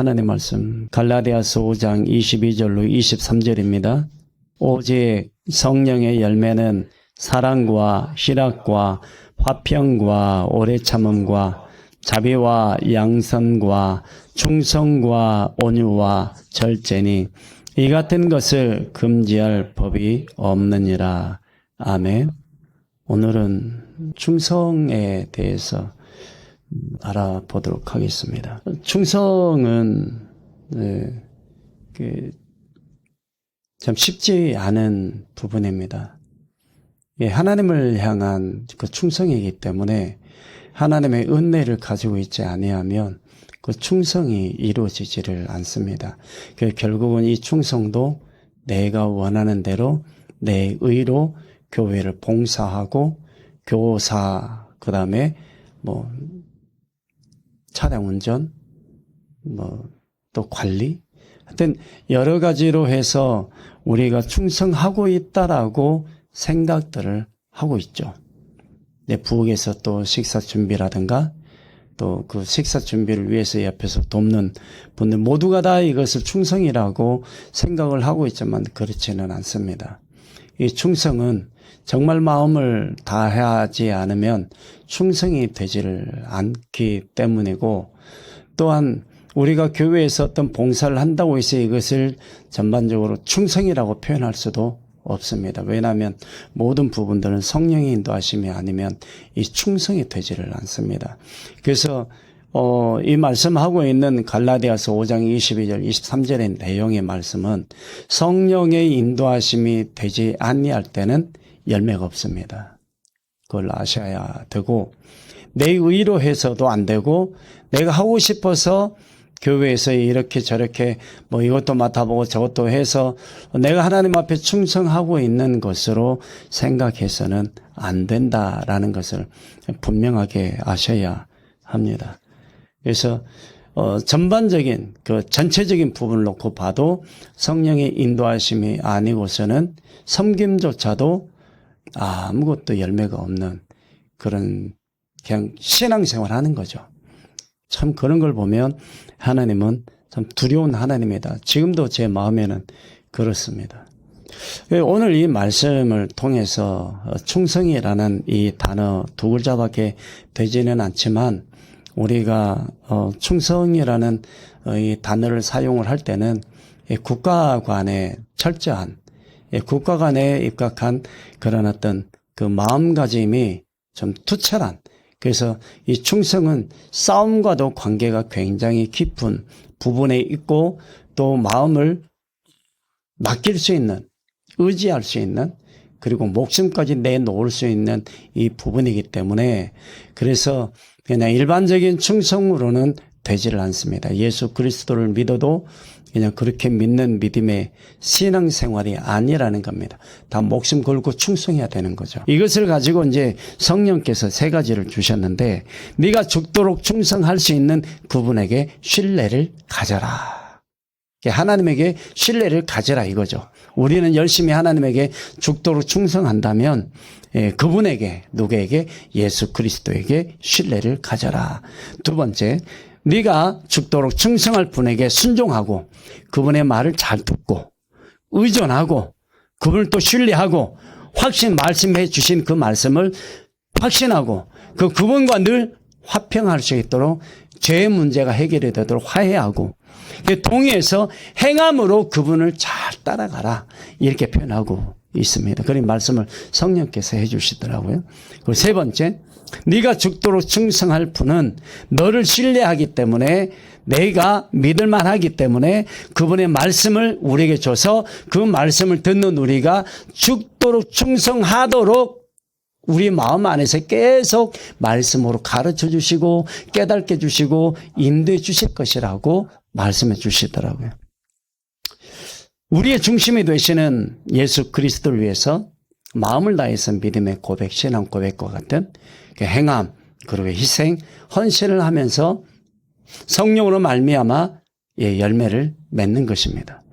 하나님 말씀 갈라디아서 5장 22절로 23절입니다. 오직 성령의 열매는 사랑과 희락과 화평과 오래 참음과 자비와 양선과 충성과 온유와 절제니 이 같은 것을 금지할 법이 없느니라. 아멘. 오늘은 충성에 대해서 알아보도록 하겠습니다. 충성은 참 쉽지 않은 부분입니다. 하나님을 향한 그 충성이기 때문에 하나님의 은혜를 가지고 있지 아니하면 그 충성이 이루어지지를 않습니다. 결국은 이 충성도 내가 원하는 대로 내 의로 교회를 봉사하고 교사, 그 다음에 차량 운전, 또 관리, 하여튼 여러 가지로 해서 우리가 충성하고 있다라고 생각들을 하고 있죠. 내 부엌에서 또 식사 준비라든가 또 그 식사 준비를 위해서 옆에서 돕는 분들 모두가 다 이것을 충성이라고 생각을 하고 있지만 그렇지는 않습니다. 이 충성은 정말 마음을 다하지 않으면 충성이 되지를 않기 때문이고, 또한 우리가 교회에서 어떤 봉사를 한다고 해서 이것을 전반적으로 충성이라고 표현할 수도 없습니다. 왜냐하면 모든 부분들은 성령의 인도하심이 아니면 이 충성이 되지를 않습니다. 그래서 이 말씀하고 있는 갈라디아서 5장 22절 23절의 내용의 말씀은 성령의 인도하심이 되지 아니할 때는 열매가 없습니다. 그걸 아셔야 되고, 내 의로 해서도 안 되고, 내가 하고 싶어서 교회에서 이렇게 저렇게 이것도 맡아보고 저것도 해서 내가 하나님 앞에 충성하고 있는 것으로 생각해서는 안 된다라는 것을 분명하게 아셔야 합니다. 그래서 전반적인 그 전체적인 부분을 놓고 봐도 성령의 인도하심이 아니고서는 섬김조차도 아무것도 열매가 없는 그런 그냥 신앙생활 하는 거죠. 참 그런 걸 보면 하나님은 참 두려운 하나님이다. 지금도 제 마음에는 그렇습니다. 오늘 이 말씀을 통해서 충성이라는 이 단어 두 글자밖에 되지는 않지만 우리가 충성이라는 이 단어를 사용을 할 때는 국가 간에 철저한 국가 간에 입각한 그런 어떤 그 마음가짐이 좀 투철한, 그래서 이 충성은 싸움과도 관계가 굉장히 깊은 부분에 있고 또 마음을 맡길 수 있는, 의지할 수 있는, 그리고 목숨까지 내놓을 수 있는 이 부분이기 때문에 그래서 그냥 일반적인 충성으로는 되지를 않습니다. 예수 그리스도를 믿어도 그냥 그렇게 믿는 믿음의 신앙생활이 아니라는 겁니다. 다 목숨 걸고 충성해야 되는 거죠. 이것을 가지고 이제 성령께서 세 가지를 주셨는데, 네가 죽도록 충성할 수 있는 그분에게 신뢰를 가져라. 하나님에게 신뢰를 가져라 이거죠. 우리는 열심히 하나님에게 죽도록 충성한다면 그분에게, 누구에게? 예수 그리스도에게 신뢰를 가져라. 두 번째, 네가 죽도록 충성할 분에게 순종하고 그분의 말을 잘 듣고 의존하고 그분을 또 신뢰하고 말씀해 주신 그 말씀을 확신하고 그분과 늘 화평할 수 있도록 죄의 문제가 해결이 되도록 화해하고 동의해서 행함으로 그분을 잘 따라가라, 이렇게 표현하고 있습니다. 그런 말씀을 성령께서 해 주시더라고요. 그리고 세 번째, 네가 죽도록 충성할 분은 너를 신뢰하기 때문에, 내가 믿을만 하기 때문에 그분의 말씀을 우리에게 줘서 그 말씀을 듣는 우리가 죽도록 충성하도록 우리 마음 안에서 계속 말씀으로 가르쳐 주시고 깨닫게 주시고 인도해 주실 것이라고 말씀해 주시더라고요. 우리의 중심이 되시는 예수 그리스도를 위해서 마음을 다해서 믿음의 고백, 신앙 고백과 같은 그 행함, 그리고 희생, 헌신을 하면서 성령으로 말미암아 열매를 맺는 것입니다.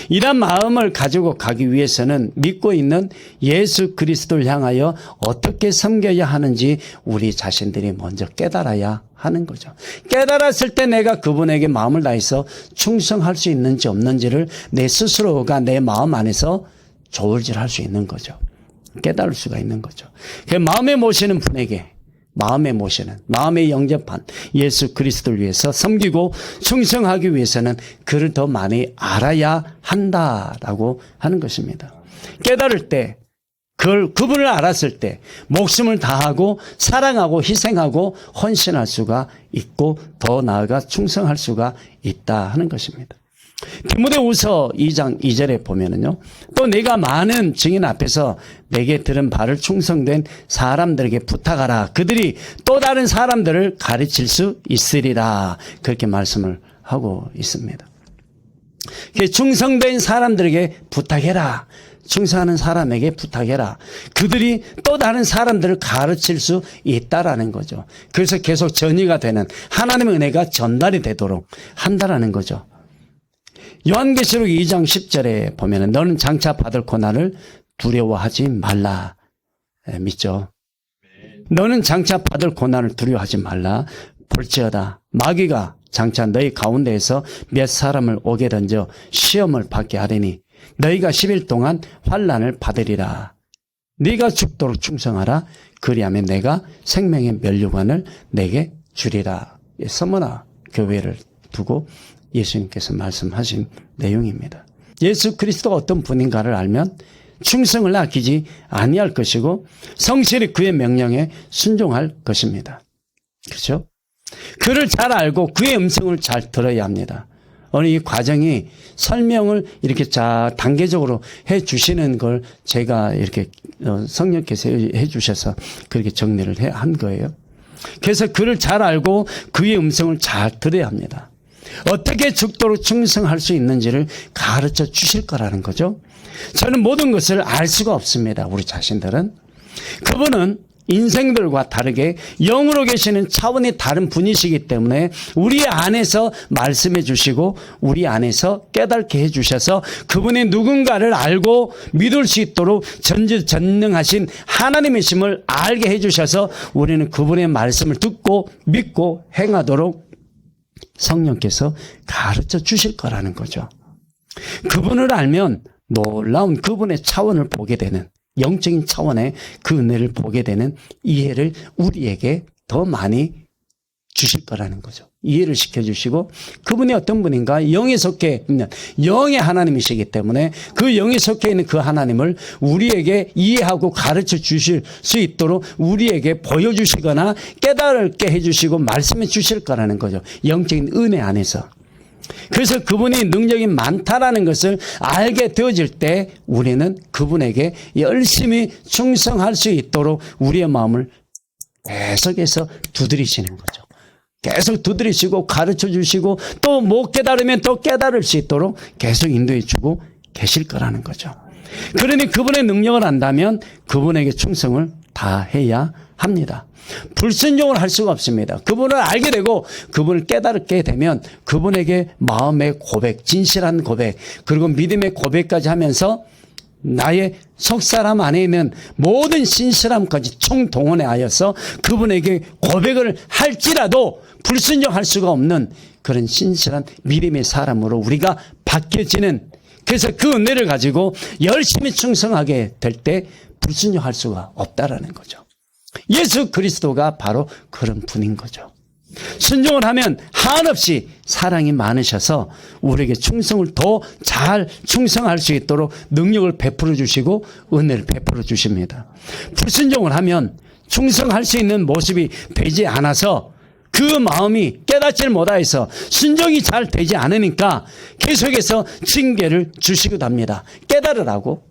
이런 마음을 가지고 가기 위해서는 믿고 있는 예수 그리스도를 향하여 어떻게 섬겨야 하는지 우리 자신들이 먼저 깨달아야 하는 거죠. 깨달았을 때 내가 그분에게 마음을 다해서 충성할 수 있는지 없는지를 내 스스로가 내 마음 안에서 조울질할 수 있는 거죠. 깨달을 수가 있는 거죠. 그 마음에 모시는 분에게 마음에 영접한 예수 그리스도를 위해서 섬기고 충성하기 위해서는 그를 더 많이 알아야 한다라고 하는 것입니다. 깨달을 때, 그분을 알았을 때 목숨을 다하고 사랑하고 희생하고 헌신할 수가 있고 더 나아가 충성할 수가 있다 하는 것입니다. 디모데후서 2장 2절에 보면은요. 또 내가 많은 증인 앞에서 내게 들은 바를 충성된 사람들에게 부탁하라. 그들이 또 다른 사람들을 가르칠 수 있으리라. 그렇게 말씀을 하고 있습니다. 충성된 사람들에게 부탁해라. 충성하는 사람에게 부탁해라. 그들이 또 다른 사람들을 가르칠 수 있다라는 거죠. 그래서 계속 전이가 되는 하나님의 은혜가 전달이 되도록 한다라는 거죠. 요한계시록 2장 10절에 보면은 너는 장차 받을 고난을 두려워하지 말라. 믿죠? 너는 장차 받을 고난을 두려워하지 말라. 볼지어다 마귀가 장차 너희 가운데에서 몇 사람을 오게 던져 시험을 받게 하리니 너희가 10일 동안 환난을 받으리라. 네가 죽도록 충성하라. 그리하면 내가 생명의 면류관을 내게 주리라. 서머나 교회를 두고 예수님께서 말씀하신 내용입니다. 예수 그리스도가 어떤 분인가를 알면 충성을 아끼지 아니할 것이고 성실히 그의 명령에 순종할 것입니다. 그렇죠? 그를 잘 알고 그의 음성을 잘 들어야 합니다. 오늘 이 과정이 설명을 이렇게 단계적으로 해 주시는 걸 제가 이렇게 성령께서 해 주셔서 그렇게 정리를 한 거예요. 그래서 그를 잘 알고 그의 음성을 잘 들어야 합니다. 어떻게 죽도록 충성할 수 있는지를 가르쳐 주실 거라는 거죠. 저는 모든 것을 알 수가 없습니다. 우리 자신들은. 그분은 인생들과 다르게 영으로 계시는 차원이 다른 분이시기 때문에 우리 안에서 말씀해 주시고 우리 안에서 깨닫게 해 주셔서 그분이 누군가를 알고 믿을 수 있도록 전지전능하신 하나님이심을 알게 해 주셔서 우리는 그분의 말씀을 듣고 믿고 행하도록 성령께서 가르쳐 주실 거라는 거죠. 그분을 알면 놀라운 그분의 차원을 보게 되는 영적인 차원의 그 은혜를 보게 되는 이해를 우리에게 더 많이 주실 거라는 거죠. 이해를 시켜주시고 그분이 어떤 분인가 영에 속해 있는 영의 하나님이시기 때문에 그 영에 속해 있는 그 하나님을 우리에게 이해하고 가르쳐 주실 수 있도록 우리에게 보여주시거나 깨달게 해주시고 말씀해 주실 거라는 거죠. 영적인 은혜 안에서. 그래서 그분이 능력이 많다라는 것을 알게 되어질 때 우리는 그분에게 열심히 충성할 수 있도록 우리의 마음을 계속해서 두드리시는 거죠. 계속 두드리시고 가르쳐 주시고 또 못 깨달으면 또 깨달을 수 있도록 계속 인도해 주고 계실 거라는 거죠. 그러니 그분의 능력을 안다면 그분에게 충성을 다해야 합니다. 불순종을 할 수가 없습니다. 그분을 알게 되고 그분을 깨달게 되면 그분에게 마음의 고백, 진실한 고백, 그리고 믿음의 고백까지 하면서 나의 속사람 안에 있는 모든 신실함까지 총동원하여서 그분에게 고백을 할지라도 불순종할 수가 없는 그런 신실한 믿음의 사람으로 우리가 바뀌어지는, 그래서 그 은혜를 가지고 열심히 충성하게 될 때 불순종할 수가 없다라는 거죠. 예수 그리스도가 바로 그런 분인 거죠. 순종을 하면 한없이 사랑이 많으셔서 우리에게 충성을 더 잘 충성할 수 있도록 능력을 베풀어 주시고 은혜를 베풀어 주십니다. 불순종을 하면 충성할 수 있는 모습이 되지 않아서 그 마음이 깨닫지를 못하여서 순종이 잘 되지 않으니까 계속해서 징계를 주시기도 합니다. 깨달으라고,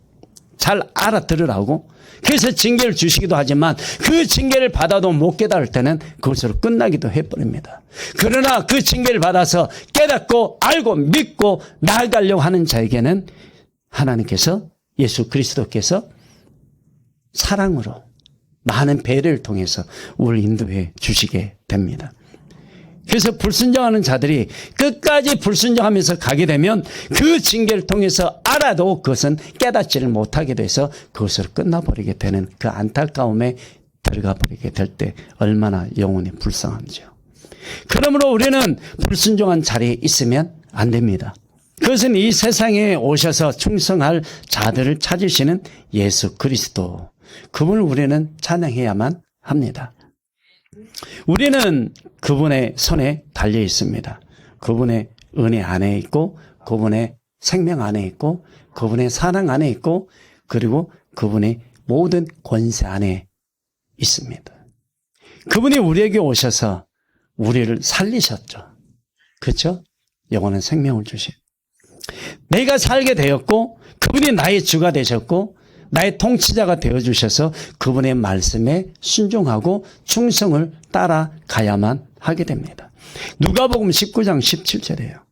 잘 알아들으라고. 그래서 징계를 주시기도 하지만 그 징계를 받아도 못 깨달을 때는 그것으로 끝나기도 해버립니다. 그러나 그 징계를 받아서 깨닫고 알고 믿고 나아가려고 하는 자에게는 하나님께서, 예수 그리스도께서 사랑으로 많은 배려를 통해서 우리를 인도해 주시게 됩니다. 그래서 불순종하는 자들이 끝까지 불순종하면서 가게 되면 그 징계를 통해서 알아도 그것은 깨닫지를 못하게 돼서 그것으로 끝나버리게 되는 그 안타까움에 들어가 버리게 될 때 얼마나 영혼이 불쌍한지요. 그러므로 우리는 불순종한 자리에 있으면 안 됩니다. 그것은 이 세상에 오셔서 충성할 자들을 찾으시는 예수 그리스도, 그분을 우리는 찬양해야만 합니다. 우리는 그분의 손에 달려 있습니다. 그분의 은혜 안에 있고, 그분의 생명 안에 있고, 그분의 사랑 안에 있고, 그리고 그분의 모든 권세 안에 있습니다. 그분이 우리에게 오셔서 우리를 살리셨죠. 그렇죠? 영원한 생명을 주신. 내가 살게 되었고, 그분이 나의 주가 되셨고, 나의 통치자가 되어주셔서 그분의 말씀에 순종하고 충성을 따라가야만 하게 됩니다. 누가복음 19장 17절이에요.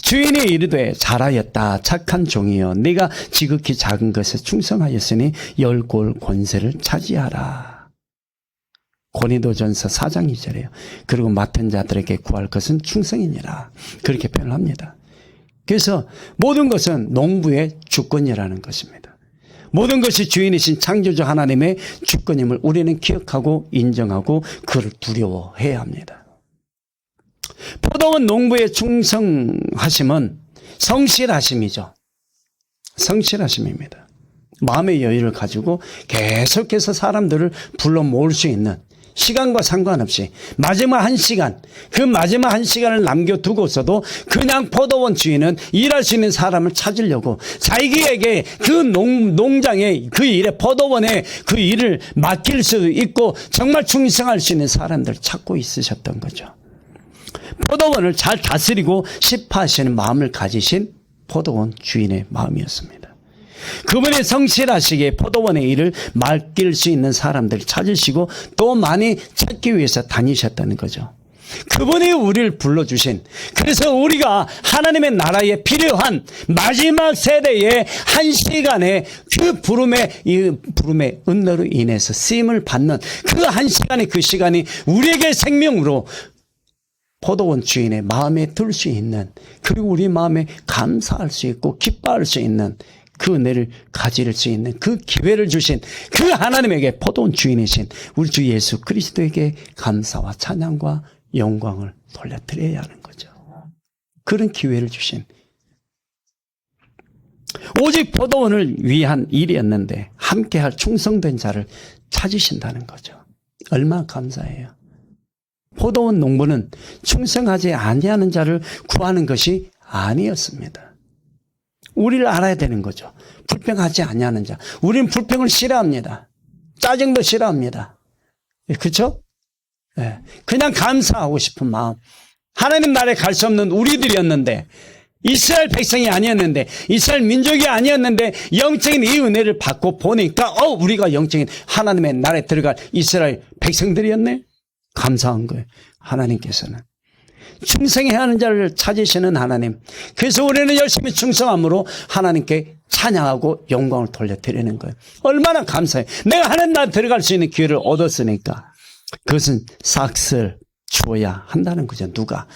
주인이 이르되 잘하였다 착한 종이여, 네가 지극히 작은 것에 충성하였으니 열 골 권세를 차지하라. 고린도전서 4장 2절이에요. 그리고 맡은 자들에게 구할 것은 충성이니라. 그렇게 표현을 합니다. 그래서 모든 것은 농부의 주권이라는 것입니다. 모든 것이 주인이신 창조주 하나님의 주권임을 우리는 기억하고 인정하고 그를 두려워해야 합니다. 포도원 농부의 충성하심은 성실하심이죠. 성실하심입니다. 마음의 여유를 가지고 계속해서 사람들을 불러 모을 수 있는, 시간과 상관없이 마지막 한 시간, 그 마지막 한 시간을 남겨두고서도 그냥 포도원 주인은 일할 수 있는 사람을 찾으려고 자기에게 그 농장의 그 일에, 포도원에 그 일을 맡길 수 있고 정말 충성할 수 있는 사람들을 찾고 있으셨던 거죠. 포도원을 잘 다스리고 시파하시는 마음을 가지신 포도원 주인의 마음이었습니다. 그분의 성실하시기에 포도원의 일을 맡길 수 있는 사람들을 찾으시고 또 많이 찾기 위해서 다니셨다는 거죠. 그분이 우리를 불러주신, 그래서 우리가 하나님의 나라에 필요한 마지막 세대의 한 시간에 그 부름의 은혜로 인해서 쓰임을 받는 그 한 시간의 그 시간이 우리에게 생명으로 포도원 주인의 마음에 들 수 있는, 그리고 우리 마음에 감사할 수 있고 기뻐할 수 있는 그 은혜를 가질 수 있는 그 기회를 주신 그 하나님에게, 포도원 주인이신 우리 주 예수 그리스도에게 감사와 찬양과 영광을 돌려드려야 하는 거죠. 그런 기회를 주신, 오직 포도원을 위한 일이었는데 함께할 충성된 자를 찾으신다는 거죠. 얼마나 감사해요. 포도원 농부는 충성하지 아니하는 자를 구하는 것이 아니었습니다. 우리를 알아야 되는 거죠. 불평하지 아니하는 자. 우리는 불평을 싫어합니다. 짜증도 싫어합니다. 그렇죠? 네. 그냥 감사하고 싶은 마음. 하나님 나라에 갈 수 없는 우리들이었는데, 이스라엘 백성이 아니었는데, 이스라엘 민족이 아니었는데 영적인 이 은혜를 받고 보니까 우리가 영적인 하나님의 나라에 들어갈 이스라엘 백성들이었네. 감사한 거예요. 하나님께서는 충성해야 하는 자를 찾으시는 하나님. 그래서 우리는 열심히 충성함으로 하나님께 찬양하고 영광을 돌려드리는 거예요. 얼마나 감사해요. 내가 하나님 나라에 들어갈 수 있는 기회를 얻었으니까. 그것은 삭슬 주어야 한다는 거죠. 누가?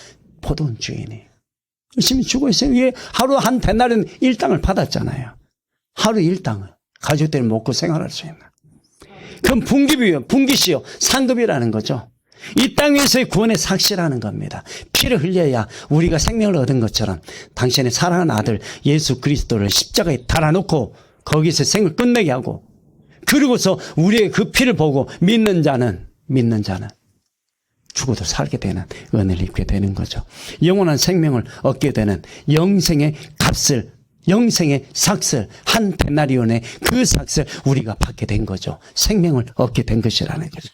포도원 주인이. 열심히 주고 있어요. 이게 하루 한 대나리는 일당을 받았잖아요. 하루 일당을 가족들이 먹고 생활할 수 있는. 그건 분기시요. 상급이라는 거죠. 이 땅 위에서의 구원의 삭시라는 겁니다. 피를 흘려야 우리가 생명을 얻은 것처럼 당신의 사랑하는 아들 예수 그리스도를 십자가에 달아놓고 거기서 생을 끝내게 하고, 그리고서 우리의 그 피를 보고 믿는 자는 죽어도 살게 되는 은혜를 입게 되는 거죠. 영원한 생명을 얻게 되는 영생의 값을, 영생의 삭슬, 한 데나리온의 그 삭슬 우리가 받게 된 거죠. 생명을 얻게 된 것이라는 거죠.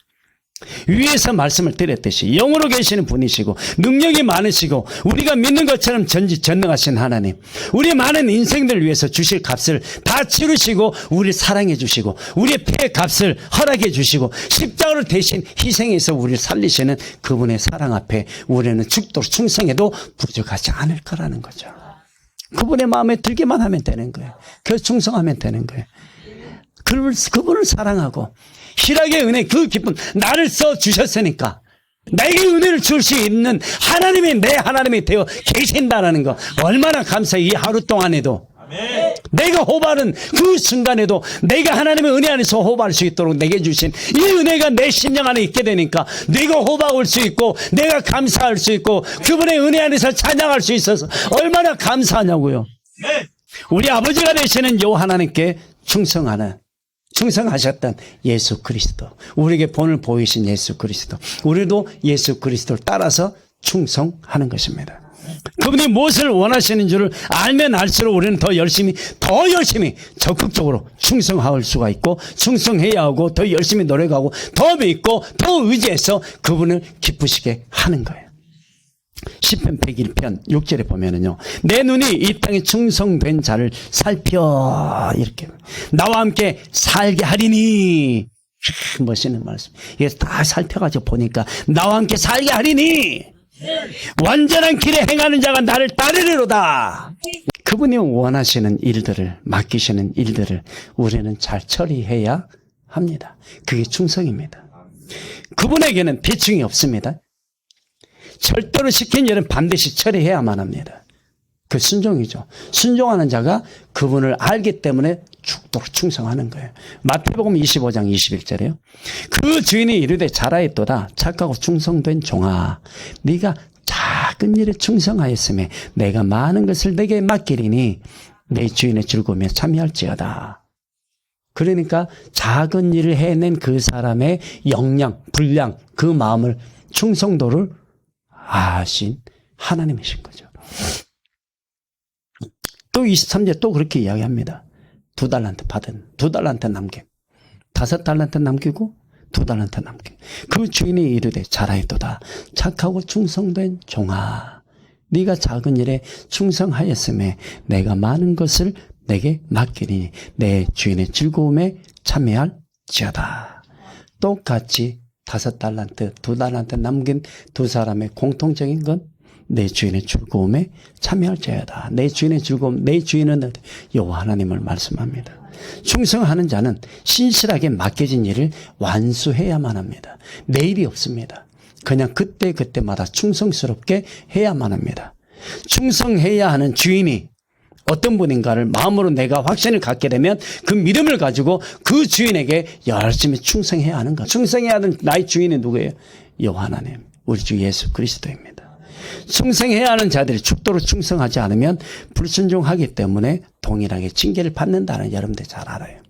위에서 말씀을 드렸듯이 영으로 계시는 분이시고 능력이 많으시고 우리가 믿는 것처럼 전지전능하신 하나님, 우리 많은 인생들을 위해서 주실 값을 다 치르시고 우리를 사랑해 주시고 우리의 피의 값을 허락해 주시고 십자가를 대신 희생해서 우리를 살리시는 그분의 사랑 앞에 우리는 죽도록 충성해도 부족하지 않을 거라는 거죠. 그분의 마음에 들기만 하면 되는 거예요. 그래서 충성하면 되는 거예요. 그분을 사랑하고 희락의 은혜, 그 기쁨, 나를 써주셨으니까 내게 은혜를 줄 수 있는 하나님이 내 하나님이 되어 계신다라는 거 얼마나 감사해. 이 하루 동안에도 내가 호발은 그 순간에도 내가 하나님의 은혜 안에서 호발할 수 있도록 내게 주신 이 은혜가 내 심령 안에 있게 되니까 내가 호박할 수 있고 내가 감사할 수 있고 그분의 은혜 안에서 찬양할 수 있어서 얼마나 감사하냐고요. 우리 아버지가 되시는 요 하나님께 충성하셨던 예수 그리스도, 우리에게 본을 보이신 예수 그리스도, 우리도 예수 그리스도를 따라서 충성하는 것입니다. 그분이 무엇을 원하시는 줄을 알면 알수록 우리는 더 열심히 적극적으로 충성할 수가 있고 충성해야 하고 더 열심히 노력하고 더 믿고 더 의지해서 그분을 기쁘시게 하는 거예요. 시편 101편 6절에 보면은요, 내 눈이 이 땅에 충성된 자를 살펴, 이렇게 나와 함께 살게 하리니, 멋있는 말씀. 이게 다 살펴가지고 보니까 나와 함께 살게 하리니 완전한 길에 행하는 자가 나를 따르리로다. 그분이 원하시는 일들을, 맡기시는 일들을 우리는 잘 처리해야 합니다. 그게 충성입니다. 그분에게는 비충이 없습니다. 절대로 시킨 일은 반드시 처리해야만 합니다. 그 순종이죠. 순종하는 자가 그분을 알기 때문에 죽도록 충성하는 거예요. 마태복음 25장 21절에요. 그 주인이 이르되 잘하였도다. 착하고 충성된 종아, 네가 작은 일에 충성하였으며 내가 많은 것을 내게 맡기리니 내 주인의 즐거움에 참여할지어다. 그러니까 작은 일을 해낸 그 사람의 역량, 분량, 그 마음을, 충성도를 아신 하나님이신 거죠. 또 23절 또 그렇게 이야기합니다. 2달란트 받은, 2달란트 남김, 5달란트 남기고 2달란트 남김. 그 주인이 이르되 잘하였도다. 착하고 충성된 종아, 네가 작은 일에 충성하였음에 내가 많은 것을 내게 맡기니 내 주인의 즐거움에 참여할지어다. 똑같이 5달란트, 2달란트 남긴 두 사람의 공통적인 건 내 주인의 즐거움에 참여할지어다. 내 주인의 즐거움, 내 주인은 여호와 하나님을 말씀합니다. 충성하는 자는 신실하게 맡겨진 일을 완수해야만 합니다. 내일이 없습니다. 그냥 그때마다 충성스럽게 해야만 합니다. 충성해야 하는 주인이 어떤 분인가를 마음으로 내가 확신을 갖게 되면 그 믿음을 가지고 그 주인에게 열심히 충성해야 하는 것. 충성해야 하는 나의 주인이 누구예요? 여호와 하나님, 우리 주 예수 그리스도입니다. 충성해야 하는 자들이 죽도록 충성하지 않으면 불순종하기 때문에 동일하게 징계를 받는다는 여러분들 잘 알아요.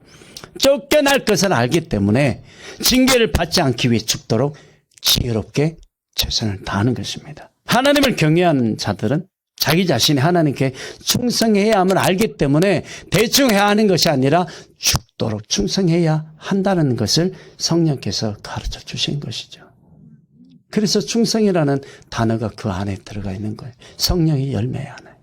쫓겨날 것을 알기 때문에 징계를 받지 않기 위해 죽도록 지혜롭게 최선을 다하는 것입니다. 하나님을 경외하는 자들은 자기 자신이 하나님께 충성해야 함을 알기 때문에 대충 해야 하는 것이 아니라 죽도록 충성해야 한다는 것을 성령께서 가르쳐 주신 것이죠. 그래서 충성이라는 단어가 그 안에 들어가 있는 거예요. 성령의 열매야 하나요.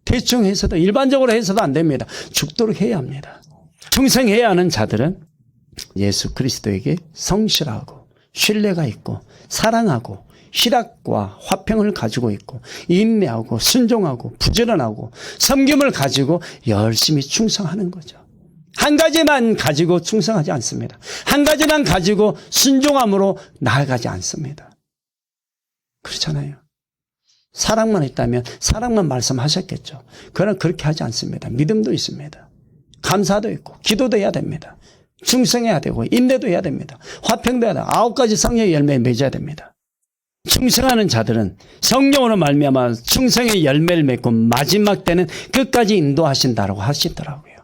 대충 해서도, 일반적으로 해서도 안 됩니다. 죽도록 해야 합니다. 충성해야 하는 자들은 예수 그리스도에게 성실하고 신뢰가 있고 사랑하고 희락과 화평을 가지고 있고 인내하고 순종하고 부지런하고 섬김을 가지고 열심히 충성하는 거죠. 한 가지만 가지고 충성하지 않습니다. 한 가지만 가지고 순종함으로 나아가지 않습니다. 그렇잖아요. 사랑만 있다면 사랑만 말씀하셨겠죠. 그러나 그렇게 하지 않습니다. 믿음도 있습니다. 감사도 있고 기도도 해야 됩니다. 충성해야 되고 인내도 해야 됩니다. 화평도 해야 되고 9가지 성령의 열매에 맺어야 됩니다. 충성하는 자들은 성령으로 말미암아 충성의 열매를 맺고 마지막 때는 끝까지 인도하신다라고 하시더라고요.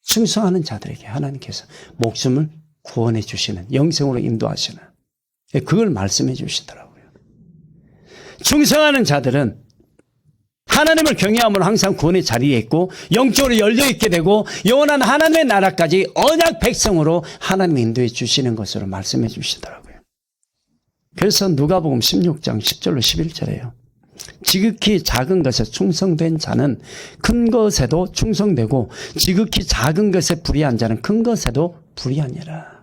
충성하는 자들에게 하나님께서 목숨을 구원해 주시는, 영생으로 인도하시는, 그걸 말씀해 주시더라고요. 충성하는 자들은 하나님을 경외함으로 항상 구원의 자리에 있고 영적으로 열려있게 되고 영원한 하나님의 나라까지 언약 백성으로 하나님이 인도해 주시는 것으로 말씀해 주시더라고요. 그래서 누가복음 16장 10절로 11절에요. 지극히 작은 것에 충성된 자는 큰 것에도 충성되고 지극히 작은 것에 불의한 자는 큰 것에도 불의하니라.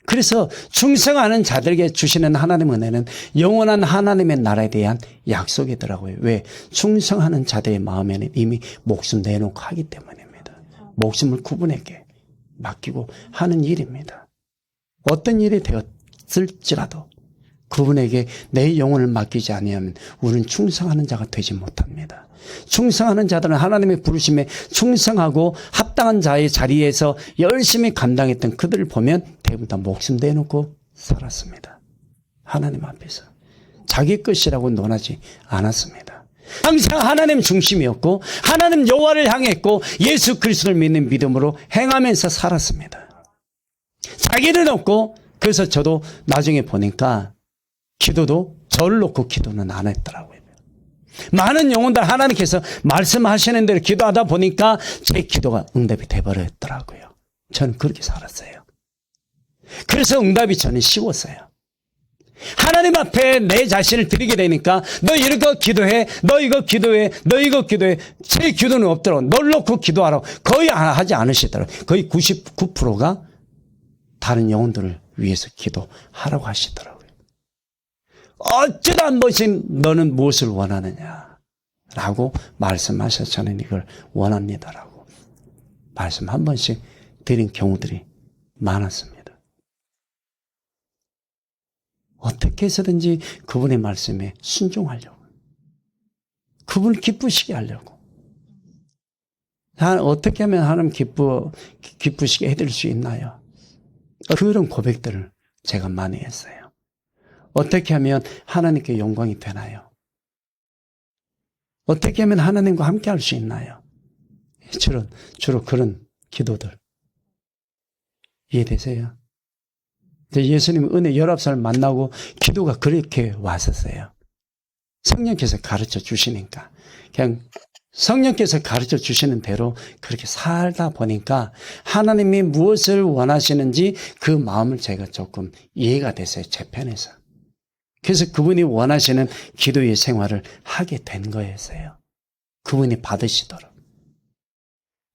그래서 충성하는 자들에게 주시는 하나님의 은혜는 영원한 하나님의 나라에 대한 약속이더라고요. 왜? 충성하는 자들의 마음에는 이미 목숨 내놓고 하기 때문입니다. 목숨을 그분에게 맡기고 하는 일입니다. 어떤 일이 있을지라도 그분에게 내 영혼을 맡기지 아니하면 우리는 충성하는 자가 되지 못합니다. 충성하는 자들은 하나님의 부르심에 충성하고 합당한 자의 자리에서 열심히 감당했던 그들을 보면 대부분 다 목숨 내놓고 살았습니다. 하나님 앞에서 자기 것이라고 논하지 않았습니다. 항상 하나님 중심이었고 하나님 여호와를 향했고 예수 그리스도를 믿는 믿음으로 행하면서 살았습니다. 자기를 놓고, 그래서 저도 나중에 보니까 기도도 저를 놓고 기도는 안 했더라고요. 많은 영혼들 하나님께서 말씀하시는 대로 기도하다 보니까 제 기도가 응답이 돼버렸더라고요. 저는 그렇게 살았어요. 그래서 응답이 저는 쉬웠어요. 하나님 앞에 내 자신을 드리게 되니까 너 이거 기도해, 너 이거 기도해, 너 이거 기도해. 제 기도는 없더라고요. 널 놓고 기도하라고 거의 하지 않으시더라고요. 거의 99%가 다른 영혼들을 위해서 기도하라고 하시더라고요. 어쩌다 한 번씩 너는 무엇을 원하느냐 라고 말씀하셔서 저는 이걸 원합니다라고 말씀 한 번씩 드린 경우들이 많았습니다. 어떻게 해서든지 그분의 말씀에 순종하려고, 그분을 기쁘시게 하려고, 어떻게 하면 하나님 기쁘시게 해드릴 수 있나요? 그런 고백들을 제가 많이 했어요. 어떻게 하면 하나님께 영광이 되나요? 어떻게 하면 하나님과 함께 할 수 있나요? 주로 그런 기도들. 이해되세요? 예수님 은혜 19살 만나고 기도가 그렇게 왔었어요. 성령께서 가르쳐 주시니까. 그냥 성령께서 가르쳐 주시는 대로 그렇게 살다 보니까 하나님이 무엇을 원하시는지 그 마음을 제가 조금 이해가 됐어요. 제 편에서. 그래서 그분이 원하시는 기도의 생활을 하게 된 거였어요. 그분이 받으시도록.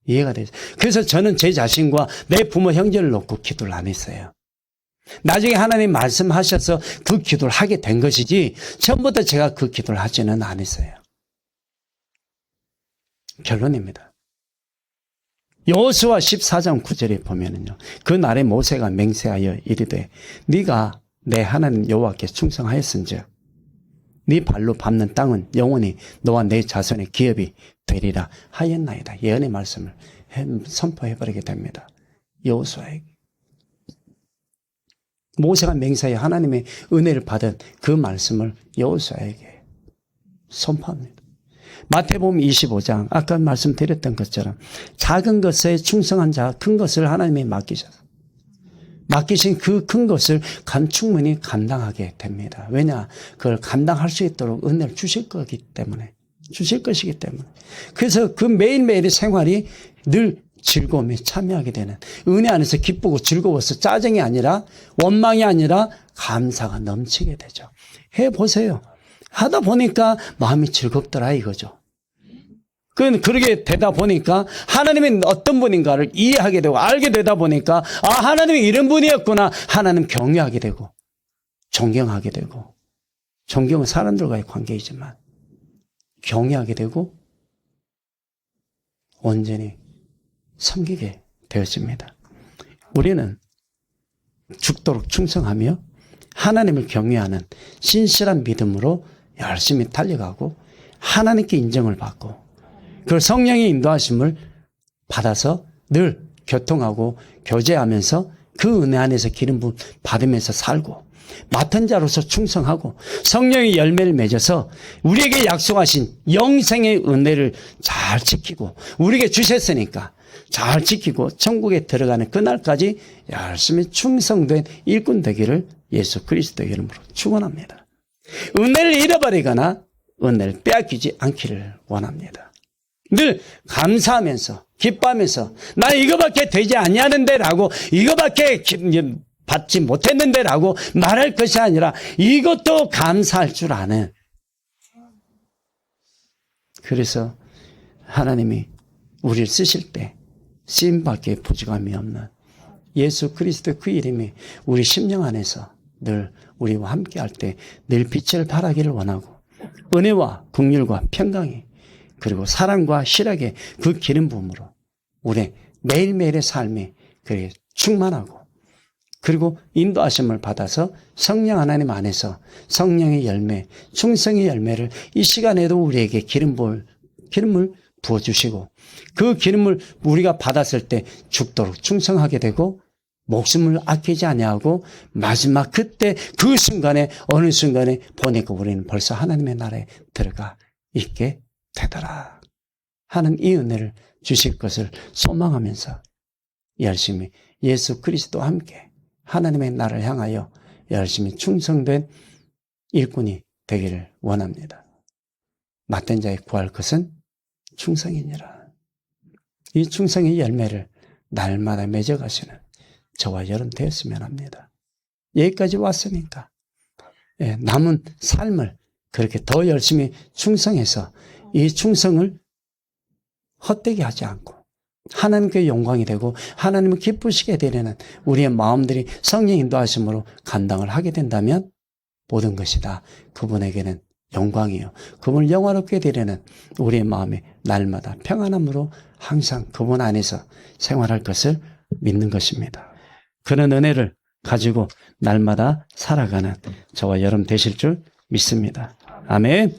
이해가 됐어요. 그래서 저는 제 자신과 내 부모 형제를 놓고 기도를 안 했어요. 나중에 하나님 말씀하셔서 그 기도를 하게 된 것이지 처음부터 제가 그 기도를 하지는 않았어요. 결론입니다. 여호수아 14장 9절에 보면은요. 그 날에 모세가 맹세하여 이르되 네가 내 하나님 여호와께 충성하였은즉 네 발로 밟는 땅은 영원히 너와 내 자손의 기업이 되리라 하였나이다. 예언의 말씀을 선포해버리게 됩니다. 여호수아에게. 모세가 맹세하여 하나님의 은혜를 받은 그 말씀을 여호수아에게 선포합니다. 마태복음 25장 아까 말씀드렸던 것처럼 작은 것에 충성한 자 큰 것을 하나님이 맡기신 그 큰 것을 충분히 감당하게 됩니다. 왜냐? 그걸 감당할 수 있도록 은혜를 주실 거기 때문에. 주실 것이기 때문에. 그래서 그 매일매일의 생활이 늘 즐거움에 참여하게 되는, 은혜 안에서 기쁘고 즐거워서 짜증이 아니라 원망이 아니라 감사가 넘치게 되죠. 해보세요. 하다 보니까 마음이 즐겁더라 이거죠. 그렇게 되다 보니까 하나님이 어떤 분인가를 이해하게 되고 알게 되다 보니까 아, 하나님이 이런 분이었구나. 하나님 경외하게 되고 존경하게 되고, 존경은 사람들과의 관계이지만 경외하게 되고 온전히 섬기게 되어집니다. 우리는 죽도록 충성하며 하나님을 경외하는 신실한 믿음으로 열심히 달려가고 하나님께 인정을 받고 그 성령의 인도하심을 받아서 늘 교통하고 교제하면서 그 은혜 안에서 기름 부음 받으면서 살고 맡은 자로서 충성하고 성령의 열매를 맺어서 우리에게 약속하신 영생의 은혜를 잘 지키고 우리에게 주셨으니까 잘 지키고 천국에 들어가는 그날까지 열심히 충성된 일꾼 되기를 예수 그리스도의 이름으로 축원합니다. 은혜를 잃어버리거나 은혜를 빼앗기지 않기를 원합니다. 늘 감사하면서 기뻐하면서 나 이거밖에 되지 아니하는데 라고 이거밖에 받지 못했는데 라고 말할 것이 아니라 이것도 감사할 줄 아는, 그래서 하나님이 우리를 쓰실 때 쓰임밖에 부족함이 없는 예수 그리스도 그 이름이 우리 심령 안에서 늘 우리와 함께 할 때 늘 빛을 발하기를 원하고 은혜와 긍휼과 평강이 그리고 사랑과 희락의 그 기름 부음으로 우리 매일매일의 삶이 그렇게 충만하고 그리고 인도하심을 받아서 성령 하나님 안에서 성령의 열매, 충성의 열매를 이 시간에도 우리에게 기름을 부어주시고 그 기름을 우리가 받았을 때 죽도록 충성하게 되고 목숨을 아끼지 아니하고 마지막 그때 그 순간에 어느 순간에 보니까 우리는 벌써 하나님의 나라에 들어가 있게 되더라 하는 이 은혜를 주실 것을 소망하면서 열심히 예수 그리스도와 함께 하나님의 나라를 향하여 열심히 충성된 일꾼이 되기를 원합니다. 맡은 자의 구할 것은 충성이니라. 이 충성의 열매를 날마다 맺어가시는 저와 여러분 되었으면 합니다. 여기까지 왔으니까 남은 삶을 그렇게 더 열심히 충성해서 이 충성을 헛되게 하지 않고 하나님께 영광이 되고 하나님을 기쁘시게 되려는 우리의 마음들이 성령 인도하심으로 감당을 하게 된다면 모든 것이 다 그분에게는 영광이요. 그분을 영화롭게 되려는 우리의 마음에 날마다 평안함으로 항상 그분 안에서 생활할 것을 믿는 것입니다. 그런 은혜를 가지고 날마다 살아가는 저와 여러분 되실 줄 믿습니다. 아멘.